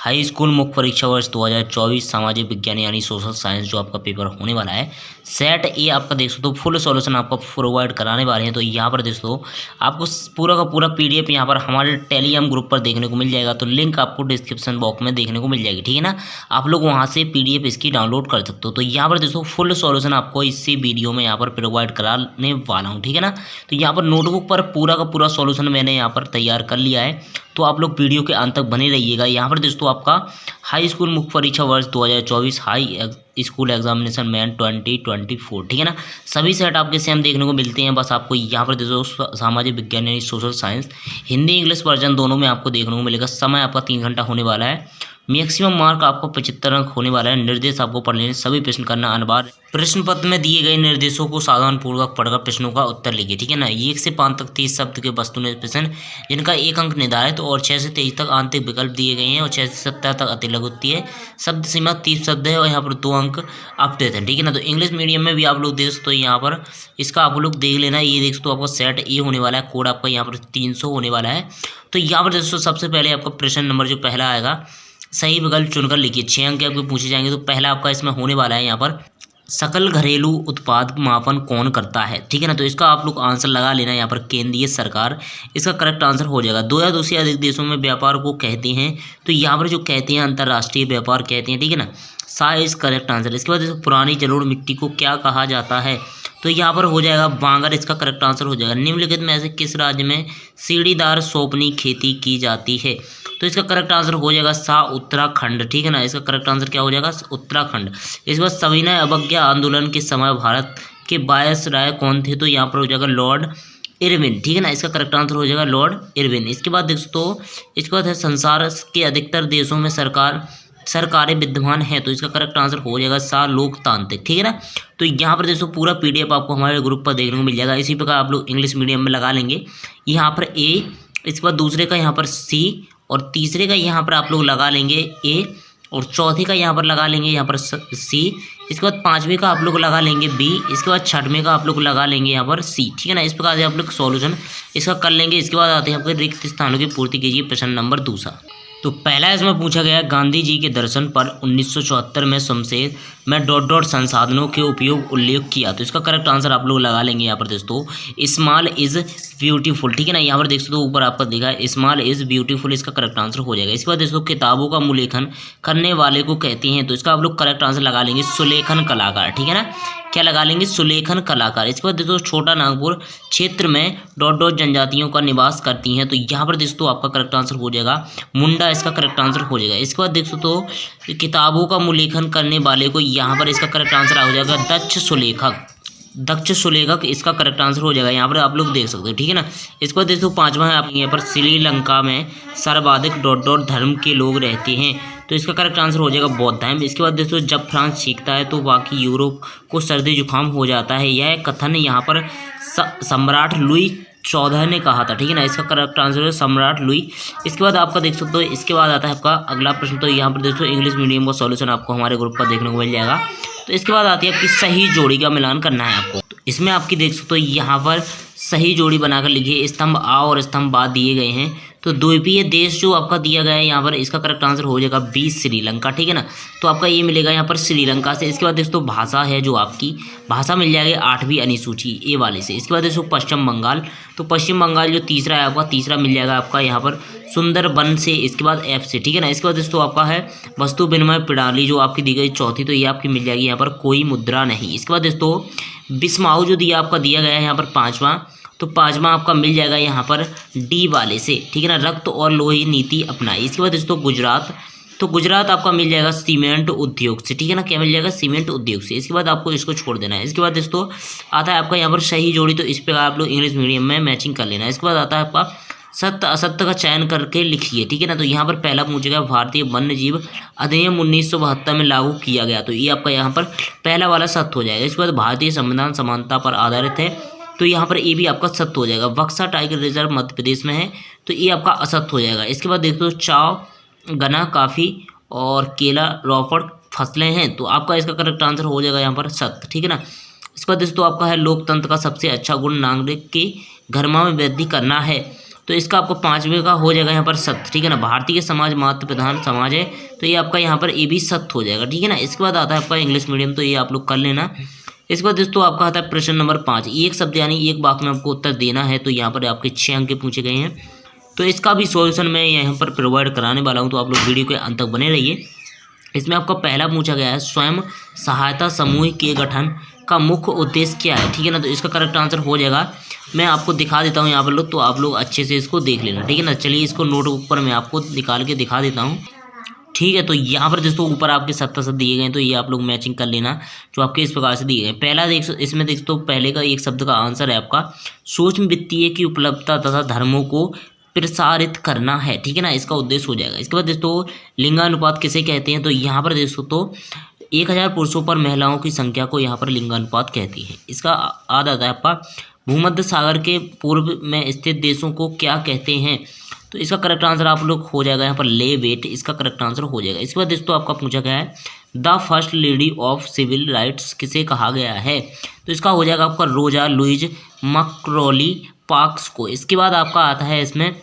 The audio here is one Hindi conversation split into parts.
हाई स्कूल मुख्य परीक्षा वर्ष 2024 सामाजिक विज्ञान यानी सोशल साइंस जो आपका पेपर होने वाला है। सेट ए आपका देख सकते हो फुल सॉल्यूशन आपको प्रोवाइड कराने वाले हैं। तो यहाँ पर देख सकते हो आपको पूरा का पूरा पीडीएफ यहाँ पर हमारे टेलीग्राम ग्रुप पर देखने को मिल जाएगा। तो लिंक आपको डिस्क्रिप्शन बॉक्स में देखने को मिल जाएगी, ठीक है ना। आप लोग वहाँ से पीडीएफ इसकी डाउनलोड कर सकते हो। तो यहाँ पर देखो फुल सॉल्यूशन आपको इसी वीडियो में यहाँ पर प्रोवाइड कराने वाला हूँ, ठीक है ना। तो यहाँ पर नोटबुक पर पूरा का पूरा सॉल्यूशन मैंने यहाँ पर तैयार कर लिया है। तो आप लोग वीडियो के अंत तक बने रहिएगा। यहाँ पर दोस्तों आपका हाई स्कूल मुख्य परीक्षा वर्ष 2024 हाई स्कूल एग्जामिनेशन मैन 2024, ठीक है ना। सभी सेट आपके सेम देखने को मिलते हैं। बस आपको यहाँ पर दोस्तों सामाजिक विज्ञान यानी social science Hindi English version दोनों में आपको देखने को मिलेगा। समय आपका 3 घंटा होने वाला है। मैक्सिमम मार्क आपको 75 अंक होने वाला है। निर्देश आपको पढ़ लेने, सभी प्रश्न करना अनिवार्य। प्रश्न पत्र में दिए गए निर्देशों को सावधान पूर्वक पढ़कर प्रश्नों का उत्तर लिखिए, ठीक है ना। 1 से 5 तक 30 शब्द के वस्तुनिष्ठ प्रश्न जिनका 1 अंक निर्धारित और 6 से 23 तक आंतरिक विकल्प दिए गए हैं और 6 से 17 तक अतिलघु होती है। शब्द सीमा 30 शब्द है और यहाँ पर 2 अंक अपडेट है, ठीक है ना। तो इंग्लिश मीडियम में भी आप लोग देख सकते हो। यहाँ पर इसका आप लोग देख लेना। ये देख सकते हो आपको सेट ए होने वाला है। कोड आपका यहाँ पर 300 होने वाला है। तो यहाँ पर दोस्तों सबसे पहले आपका प्रश्न नंबर जो पहला आएगा सही विकल्प चुनकर लिखिए। 6 अंक आपको पूछे जाएंगे। तो पहला आपका इसमें होने वाला है यहाँ पर सकल घरेलू उत्पाद मापन कौन करता है, ठीक है ना। तो इसका आप लोग आंसर लगा लेना। यहाँ पर केंद्रीय सरकार इसका करेक्ट आंसर हो जाएगा। 2 या 2 से अधिक देशों में व्यापार को कहते हैं। तो यहाँ पर जो कहते हैं अंतर्राष्ट्रीय व्यापार कहते हैं, ठीक है ना। सा इज करेक्ट आंसर। इसके बाद देखो पुरानी जलोढ़ मिट्टी को क्या कहा जाता है। तो यहाँ पर हो जाएगा बांगर, इसका करेक्ट आंसर हो जाएगा। निम्नलिखित में से किस राज्य में सीढ़ीदार सोपनी खेती की जाती है। तो इसका करेक्ट आंसर हो जाएगा सा उत्तराखंड, ठीक है ना। इसका करेक्ट आंसर क्या हो जाएगा उत्तराखंड। इसके बाद सविनय अवज्ञा आंदोलन के समय भारत के वायसराय कौन थे। तो यहाँ पर हो जाएगा लॉर्ड इरविन, ठीक है ना। इसका करेक्ट आंसर हो जाएगा लॉर्ड इरविन। इसके बाद दोस्तों इसके बाद है संसार के अधिकतर देशों में सरकारें विद्यमान हैं। तो इसका करेक्ट आंसर हो जाएगा सा लोकतांत्रिक, ठीक है ना। तो यहाँ पर दोस्तों पूरा पीडीएफ आपको हमारे ग्रुप पर देखने को मिल जाएगा। इसी प्रकार आप लोग इंग्लिश मीडियम में लगा लेंगे यहाँ पर ए, इसके बाद दूसरे का यहाँ पर सी और तीसरे का यहाँ पर आप लोग लगा लेंगे ए और चौथे का यहाँ पर लगा लेंगे यहाँ पर सी। इसके बाद 5वें का आप लोग लगा लेंगे बी। इसके बाद 6वें का आप लोग लगा लेंगे यहाँ पर सी, ठीक है ना। इस प्रकार से आप लोग सॉल्यूशन इसका कर लेंगे। इसके बाद आते हैं आपके रिक्त स्थानों की पूर्ति कीजिए। प्रश्न नंबर 2। तो पहला इसमें पूछा गया है गांधी जी के दर्शन पर 1974 में शमशेर में डॉट डॉट संसाधनों के उपयोग उल्लेख किया। तो इसका करेक्ट आंसर आप लोग लगा लेंगे यहाँ पर दोस्तों स्मॉल इज ब्यूटीफुल, ठीक है ना। यहाँ पर देख सकते हो ऊपर आपका देखा है स्मॉल इज ब्यूटीफुल, इसका करेक्ट आंसर हो जाएगा। इसके बाद दोस्तों किताबों का मूल्यांकन करने वाले को कहते हैं। तो इसका आप लोग करेक्ट आंसर लगा लेंगे सुलेखन कलाकार, ठीक है ना। क्या लगा लेंगे सुलेखन कलाकार। इसके बाद दोस्तों छोटा नागपुर क्षेत्र में डॉट डॉट जनजातियों का निवास करती हैं। तो यहाँ पर दोस्तों आपका करेक्ट आंसर हो जाएगा मुंडा, इसका करेक्ट आंसर हो जाएगा। इसके बाद देख सकते हो किताबों का मूल्यांकन करने वाले को यहाँ पर इसका करेक्ट आंसर हो जाएगा दक्ष सुलेखक, इसका करेक्ट आंसर हो जाएगा। यहाँ पर आप लोग देख सकते हो, ठीक है ना। इसके बाद दोस्तों 5वां है आप यहाँ पर श्रीलंका में सर्वाधिक डॉट डॉट धर्म के लोग रहते हैं। तो इसका करेक्ट आंसर हो जाएगा बौद्ध धर्म। इसके बाद दोस्तों जब फ्रांस सीखता है तो बाकी यूरोप को सर्दी जुकाम हो जाता है। यह कथन यहाँ पर सम्राट लुई 14 ने कहा था, ठीक है ना। इसका करेक्ट आंसर है सम्राट लुई। इसके बाद आपका देख सकते हो इसके बाद आता है आपका अगला प्रश्न। तो यहाँ पर दोस्तों इंग्लिश मीडियम का सॉल्यूशन आपको हमारे ग्रुप पर देखने को मिल जाएगा। तो इसके बाद आती है आपकी सही जोड़ी का मिलान करना है आपको। तो इसमें आपकी देख सकते हो यहाँ पर सही जोड़ी बनाकर लिखिए। स्तंभ आ और स्तंभ बा दिए गए हैं। तो द्वीपीय देश जो आपका दिया गया है यहाँ पर इसका करेक्ट आंसर हो जाएगा बी श्रीलंका, ठीक है ना। तो आपका ये मिलेगा यहाँ पर श्रीलंका से। इसके बाद दोस्तों भाषा है जो आपकी भाषा मिल जाएगी 8वीं अनुसूची ए वाले से। इसके बाद दोस्तों पश्चिम बंगाल। तो पश्चिम बंगाल जो तीसरा है आपका तीसरा मिल जाएगा आपका यहाँ पर सुंदरबन से। इसके बाद एफ से, ठीक है ना। इसके बाद दोस्तों आपका है वस्तु विनिमय प्रणाली जो आपकी दी गई चौथी। तो ये आपकी मिल जाएगी यहाँ पर कोई मुद्रा नहीं। इसके बाद दोस्तों बिस्माऊ जो दिया आपका दिया गया है यहाँ पर 5वां। तो 5वां आपका मिल जाएगा यहाँ पर डी वाले से, ठीक है ना। रक्त और लोही नीति अपनाई। इसके बाद दोस्तों गुजरात। तो गुजरात आपका मिल जाएगा सीमेंट उद्योग से, ठीक है ना। क्या मिल जाएगा सीमेंट उद्योग से। इसके बाद आपको इसको छोड़ देना है। इसके बाद दोस्तों आता है आपका यहाँ पर सही जोड़ी। तो इस पर आप लोग इंग्लिश मीडियम में मैचिंग कर लेना है। इसके बाद आता है आपका सत्य असत्य का चयन करके लिखिए, ठीक है ना। तो यहाँ पर पहला पूछेगा भारतीय वन्य जीव अधिनियम 1972 में लागू किया गया। तो ये आपका यहाँ पर पहला वाला सत्य हो जाएगा। इसके बाद भारतीय संविधान समानता पर आधारित है। तो यहाँ पर ये भी आपका सत्य हो जाएगा। बक्सा टाइगर रिजर्व मध्य प्रदेश में है। तो ये आपका असत्य हो जाएगा। इसके बाद देखो चाव गन्ना काफ़ी और केला रॉफड़ फसलें हैं। तो आपका इसका करेक्ट आंसर हो जाएगा यहाँ पर सत्य, ठीक है ना। इसके बाद दोस्तों आपका है लोकतंत्र का सबसे अच्छा गुण नागरिक की गरिमा में वृद्धि करना है। तो इसका आपको 5वें का हो जाएगा यहाँ पर सत्य, ठीक है ना। भारतीय समाज मातृ प्रधान समाज है, तो ये आपका यहाँ पर ए भी सत्य हो जाएगा, ठीक है ना। इसके बाद आता है आपका इंग्लिश मीडियम, तो ये आप लोग कर लेना। इसके बाद दोस्तों आपका आता है प्रश्न नंबर 5, एक शब्द यानी एक वाक्य में आपको उत्तर देना है, तो यहाँ पर आपके 6 अंक पूछे गए हैं। तो इसका भी सॉल्यूशन मैं यहाँ पर प्रोवाइड कराने वाला हूँ, तो आप लोग वीडियो के अंत तक बने रहिए। इसमें आपका पहला पूछा गया है स्वयं सहायता समूह के गठन का मुख्य उद्देश्य क्या है, ठीक है ना। तो इसका करेक्ट आंसर हो जाएगा, मैं आपको दिखा देता हूँ यहाँ पर लोग, तो आप लोग अच्छे से इसको देख लेना, ठीक है ना। चलिए इसको नोटबुक पर मैं आपको निकाल के दिखा देता हूँ, ठीक है। तो यहाँ पर दोस्तों ऊपर आपके 7 दिए गए, तो ये आप लोग मैचिंग कर लेना जो आपके इस प्रकार से दिए गए। पहला इसमें देख तो पहले का एक शब्द का आंसर है आपका सूक्ष्म वित्तीय की उपलब्धता तथा धर्मों को प्रसारित करना है, ठीक है ना, इसका उद्देश्य हो जाएगा। इसके बाद दोस्तों लिंगानुपात किसे कहते हैं, तो यहाँ पर दोस्तों तो 1000 पुरुषों पर महिलाओं की संख्या को यहाँ पर लिंगानुपात कहती है। इसका आधा आता है आपका भूमध्य सागर के पूर्व में स्थित देशों को क्या कहते हैं, तो इसका करेक्ट आंसर आप लोग हो जाएगा यहाँ पर ले वेट, इसका करेक्ट आंसर हो जाएगा। इसके बाद दोस्तों आपका पूछा गया है the first lady of civil rights किसे कहा गया है, तो इसका हो जाएगा आपका रोजा लुइज मैकॉले पार्क्स को। इसके बाद आपका आता है इसमें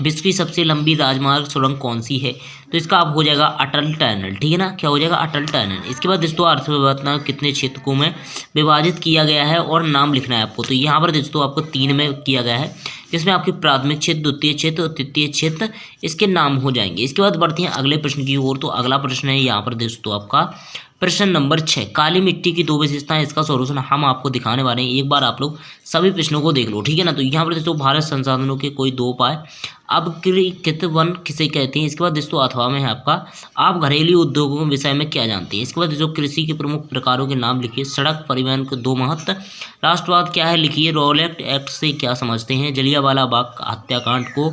विश्व की सबसे लंबी राजमार्ग सुरंग कौन सी है, तो इसका आप हो जाएगा अटल टनल, ठीक है ना, क्या हो जाएगा अटल टनल। इसके बाद दोस्तों अर्थव्यवस्था कितने क्षेत्रों में विभाजित किया गया है और नाम लिखना है आपको, तो यहाँ पर दोस्तों आपको 3 में किया गया है, जिसमें आपके प्राथमिक क्षेत्र, द्वितीय क्षेत्र और तृतीय क्षेत्र इसके नाम हो जाएंगे। इसके बाद बढ़ते हैं अगले प्रश्न की ओर, तो अगला प्रश्न है यहाँ पर दोस्तों आपका प्रश्न नंबर 6 काली मिट्टी की 2 विशेषताएं, इसका सॉल्यूशन हम आपको दिखाने वाले हैं। एक बार आप लोग सभी प्रश्नों को देख लो, ठीक है ना। तो यहाँ पर दोस्तों भारत संसाधनों के कोई 2 उपाय अपकृत वन किसे कहते हैं। इसके बाद दोस्तों अथवा में है आपका आप घरेलू उद्योगों के विषय में क्या जानते हैं। इसके बाद दोस्तों कृषि के प्रमुख प्रकारों के नाम लिखिए, सड़क परिवहन के 2 महत्व, राष्ट्रवाद क्या है लिखिए, रॉलेट एक्ट से क्या समझते हैं, जलियांवाला बाग हत्याकांड को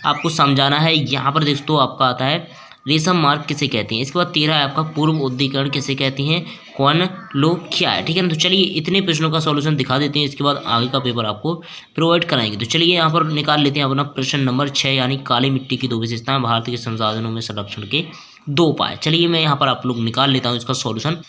आपको समझाना है। यहाँ पर दोस्तों आपका आता है रेशम मार्ग किसे कहते हैं। इसके बाद 13 है आपका पूर्व उद्दीकरण किसे कहते हैं, कौन लोग क्या है, ठीक है ना। तो चलिए इतने प्रश्नों का सॉल्यूशन दिखा देते हैं, इसके बाद आगे का पेपर आपको प्रोवाइड कराएंगे। तो चलिए यहाँ पर निकाल लेते हैं अपना प्रश्न नंबर 6 यानी काली मिट्टी की 2 विशेषताएं, भारतीय संसाधनों में संरक्षण के 2 उपाय। चलिए मैं यहाँ पर आप लोग निकाल लेता हूँ इसका सॉल्यूशन।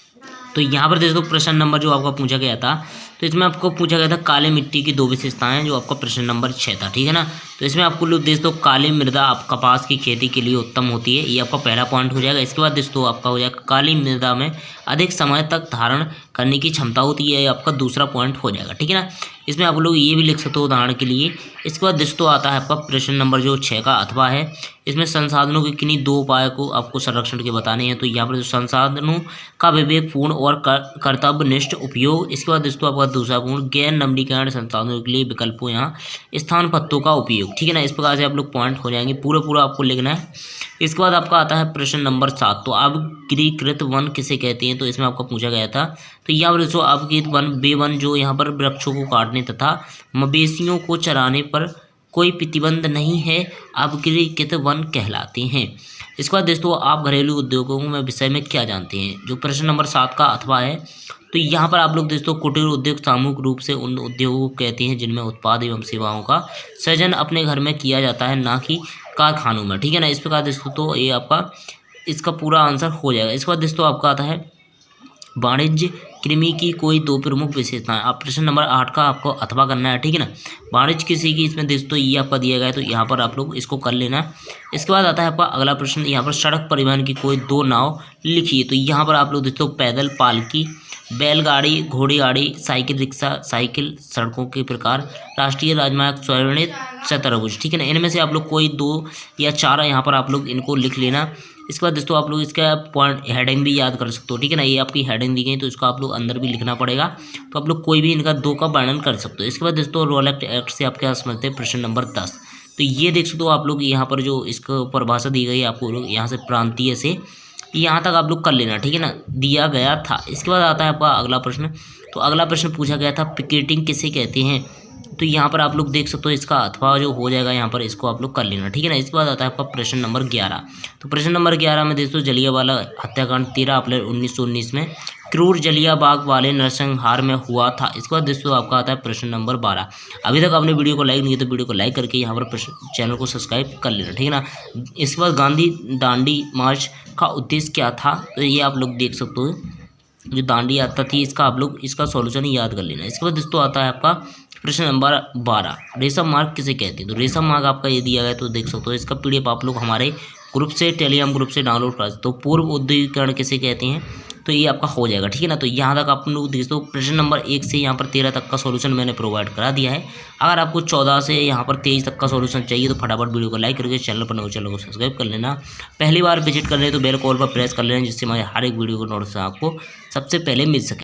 तो यहाँ पर दोस्तों प्रश्न नंबर जो आपका पूछा गया था, तो इसमें आपको पूछा गया था काली मिट्टी की 2 विशेषताएं, जो आपका प्रश्न नंबर 6 था, ठीक है ना। तो इसमें आपको लोग दोस्तों काली मृदा आप कपास की खेती के लिए उत्तम होती है, ये आपका पहला पॉइंट हो जाएगा। इसके बाद दोस्तों आपका हो जाएगा काली मृदा में अधिक समय तक धारण करने की क्षमता होती है, ये आपका दूसरा पॉइंट हो जाएगा, ठीक है ना। इसमें आप लोग ये भी लिख सकते हो उदाहरण के लिए। इसके बाद दोस्तों आता है आपका प्रश्न नंबर जो 6 का अथवा है, इसमें संसाधनों के किन्हीं 2 उपाय को आपको संरक्षण के बताने हैं। तो यहाँ पर संसाधनों का विवेकपूर्ण और कर्तव्यनिष्ठ उपयोग। इसके बाद दोस्तों आपका दूसरा पूर्ण गैर नवीनीकरण संसाधनों के लिए विकल्पों यहाँ स्थान पत्तों का उपयोग, ठीक है ना। इस प्रकार से आप लोग पॉइंट हो जाएंगे, पूरा आपको लिखना है। इसके बाद आपका आता है प्रश्न नंबर 7, तो अपग्रीकृत वन किसे कहते हैं, तो इसमें आपका पूछा गया था। तो यहाँ पर दोस्तों अपग्रीकृत वन वे वन जो यहाँ पर वृक्षों को काटने तथा मवेशियों को चराने पर कोई प्रतिबंध नहीं है, अपग्रीकृत वन कहलाते हैं। इसके बाद दोस्तों आप घरेलू उद्योगों में विषय में क्या जानते हैं, जो प्रश्न नंबर 7 का अथवा है। तो यहाँ पर आप लोग दोस्तों कुटीर उद्योग सामूहिक रूप से उन उद्योगों को कहते हैं जिनमें उत्पाद एवं सेवाओं का सृजन अपने घर में किया जाता है, ना कि कारखानों में, ठीक है ना। इस प्रकार दोस्तों तो ये आपका इसका पूरा आंसर हो जाएगा। इसके बाद दोस्तों आपका आता है वाणिज्य कृमि की कोई 2 प्रमुख विशेषताएं। आप प्रश्न नंबर 8 का आपको अथवा करना है, ठीक है ना। वाणिज्य कृषि की इसमें दोस्तों ये आपका दिया गया है, तो यहाँ पर आप लोग इसको कर लेना। इसके बाद आता है आपका अगला प्रश्न, यहाँ पर सड़क परिवहन की कोई 2 नाव लिखिए। तो यहाँ पर आप लोग दोस्तों पैदल पालकी, बैलगाड़ी, घोड़ी गाड़ी, साइकिल रिक्शा, साइकिल, सड़कों के प्रकार, राष्ट्रीय राजमार्ग, स्वर्णित चतुर्भुज, ठीक है ना। इनमें से आप लोग कोई 2 या 4 यहाँ पर आप लोग इनको लिख लेना। इसके बाद दोस्तों आप लोग इसका पॉइंट हेडिंग भी याद कर सकते हो, ठीक है ना। ये आपकी हेडिंग दी गई, तो इसको आप लोग अंदर भी लिखना पड़ेगा, तो आप लोग कोई भी इनका 2 का वर्णन कर सकते हो। इसके बाद दोस्तों रॉलेट एक्ट से आप क्या समझते हैं, प्रश्न नंबर 10। तो ये देख सकते हो आप लोग यहाँ पर जो इसको परिभाषा दी गई है आपको लोग यहाँ से प्रांतीय से यहाँ तक आप लोग कर लेना, ठीक है ना, दिया गया था। इसके बाद आता है आपका अगला प्रश्न, तो अगला प्रश्न पूछा गया था पिकेटिंग किसे कहते हैं। तो यहाँ पर आप लोग देख सकते हो इसका अथवा जो हो जाएगा यहाँ पर इसको आप लोग कर लेना, ठीक है ना। इसके बाद आता है आपका प्रश्न नंबर 11। तो प्रश्न नंबर 11 में दोस्तों जलियांवाला हत्याकांड 13 अप्रैल 1919 में क्रूर जलियांबाग वाले नरसंहार में हुआ था। इसके बाद दोस्तों आपका आता है प्रश्न नंबर 12। अभी तक आपने वीडियो को लाइक नहीं किया तो वीडियो को लाइक करके यहाँ पर चैनल को सब्सक्राइब कर लेना, ठीक है ना। इसके बाद गांधी दांडी मार्च का उद्देश्य क्या था, तो ये आप लोग देख सकते हो, जो दांडी यात्रा थी इसका आप लोग इसका सॉल्यूशन ही याद कर लेना। इसके बाद दोस्तों आता है आपका प्रश्न नंबर 12, रेशम मार्क किसे कहते हैं? तो रेशम मार्क आपका ये दिया गया, तो देख सकते हो इसका पीडीएफ आप लोग हमारे ग्रुप से, टेलीग्राम ग्रुप से डाउनलोड कर सकते हो। पूर्व औद्योगिकरण किसे कहते हैं? तो ये आपका हो जाएगा, ठीक है ना। तो यहाँ तक आप लोग देख दो, प्रश्न नंबर 1 से यहाँ पर 13 तक का सॉल्यूशन मैंने प्रोवाइड करा दिया है। अगर आपको 14 से यहाँ पर 23 तक का सॉल्यूशन चाहिए तो फटाफट वीडियो को लाइक करके चैनल पर नए चैनल को सब्सक्राइब कर लेना। पहली बार विजिट कर रहे हैं तो बेल कॉल पर प्रेस कर लेना, जिससे हमारे हर एक वीडियो को नोटिफिकेशन आपको सबसे पहले मिल सके।